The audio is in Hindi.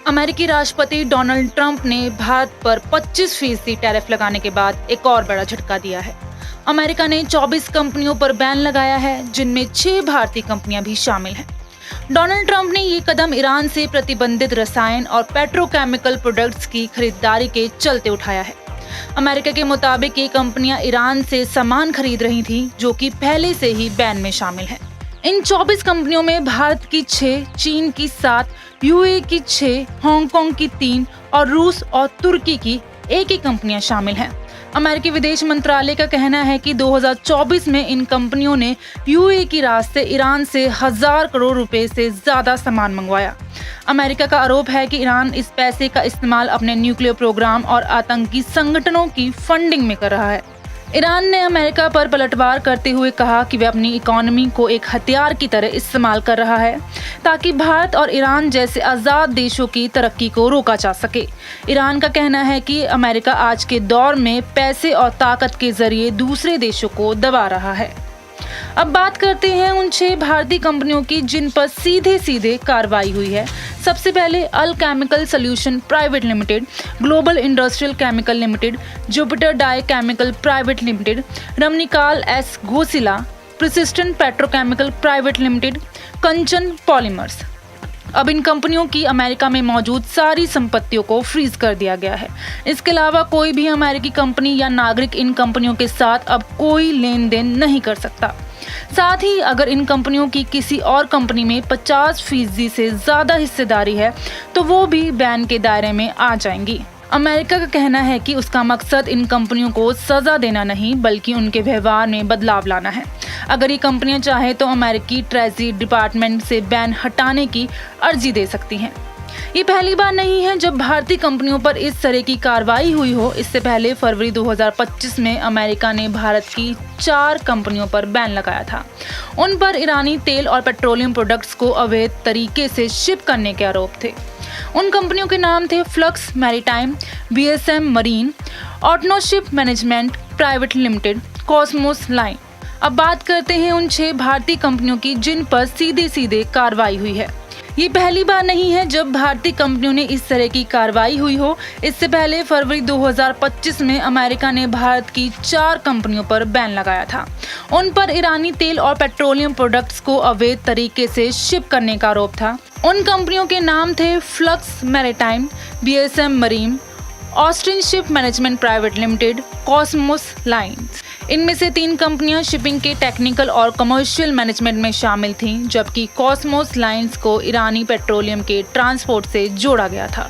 अमेरिकी राष्ट्रपति डोनाल्ड ट्रंप ने भारत पर 25% टैरिफ लगाने के बाद एक और बड़ा झटका दिया है। अमेरिका ने 24 कंपनियों पर बैन लगाया है, जिनमें 6 भारतीय कंपनियां भी शामिल हैं। डोनाल्ड ट्रंप ने ये कदम ईरान से प्रतिबंधित रसायन और पेट्रोकेमिकल प्रोडक्ट्स की खरीदारी के चलते उठाया है। अमेरिका के मुताबिक ये कंपनियां ईरान से सामान खरीद रही थीं, जो कि पहले से ही बैन में शामिल है। इन 24 कंपनियों में भारत की 6, चीन की 7, यूएई की 6, हांगकांग की 3 और रूस और तुर्की की 1 ही कंपनियां शामिल हैं। अमेरिकी विदेश मंत्रालय का कहना है कि 2024 में इन कंपनियों ने यूएई की रास्ते ईरान से 1000 करोड़ रुपए से ज्यादा सामान मंगवाया। अमेरिका का आरोप है कि ईरान इस पैसे का इस्तेमाल अपने न्यूक्लियर प्रोग्राम और आतंकी संगठनों की फंडिंग में कर रहा है। ईरान ने अमेरिका पर पलटवार करते हुए कहा कि वह अपनी इकोनॉमी को एक हथियार की तरह इस्तेमाल कर रहा है, ताकि भारत और ईरान जैसे आज़ाद देशों की तरक्की को रोका जा सके। ईरान का कहना है कि अमेरिका आज के दौर में पैसे और ताकत के जरिए दूसरे देशों को दबा रहा है। अब बात करते हैं उन 6 भारतीय कंपनियों की जिन पर सीधे कार्रवाई हुई है। सबसे पहले Al Chemical Solution Private Limited, Global Industrial Chemical Limited, Jupiter Dye Chemical Private Limited, Ramniklal S Ghosila, Persistent Petrochemical Private Limited, Kanchan Polymers. अब इन कंपनियों की अमेरिका में मौजूद सारी संपत्तियों को फ्रीज कर दिया गया है। इसके अलावा कोई भी अमेरिकी कंपनी या नागरिक इन कंपनियों के साथ अब कोई लेन देन नहीं कर सकता। साथ ही अगर इन कंपनियों की किसी और कंपनी में 50% से ज्यादा हिस्सेदारी है, तो वो भी बैन के दायरे में आ जाएंगी। अमेरिका का कहना है कि उसका मकसद इन कंपनियों को सजा देना नहीं, बल्कि उनके व्यवहार में बदलाव लाना है। अगर ये कंपनियां चाहें तो अमेरिकी ट्रेजरी डिपार्टमेंट से बैन हटाने की अर्जी दे सकती हैं। ये पहली बार नहीं है जब भारतीय कंपनियों पर इस तरह की कार्रवाई हुई हो। इससे पहले फरवरी 2025 में अमेरिका ने भारत की 4 कंपनियों पर बैन लगाया था। उन पर ईरानी तेल और पेट्रोलियम प्रोडक्ट्स को अवैध तरीके से शिप करने के आरोप थे। उन कंपनियों के नाम थे Flux Maritime, BSM Marine, Autonoship Management Private Limited, Cosmos Line. अब बात करते हैं उन 6 भारतीय कंपनियों की जिन पर सीधे कार्रवाई हुई है। ये पहली बार नहीं है जब भारतीय कंपनियों ने इस तरह की कार्रवाई हुई हो। इससे पहले फरवरी 2025 में अमेरिका ने भारत की 4 कंपनियों पर बैन लगाया था। उन पर ईरानी तेल और पेट्रोलियम प्रोडक्ट्स को अवैध तरीके से शिप करने का आरोप था। उन कंपनियों के नाम थे Flux Maritime, BSM marine, Austin ship management Private Limited, Cosmos lines. इनमें से 3 कंपनियां शिपिंग के टेक्निकल और कमर्शियल मैनेजमेंट में शामिल थीं, जबकि कॉस्मोस लाइन्स को ईरानी पेट्रोलियम के ट्रांसपोर्ट से जोड़ा गया था।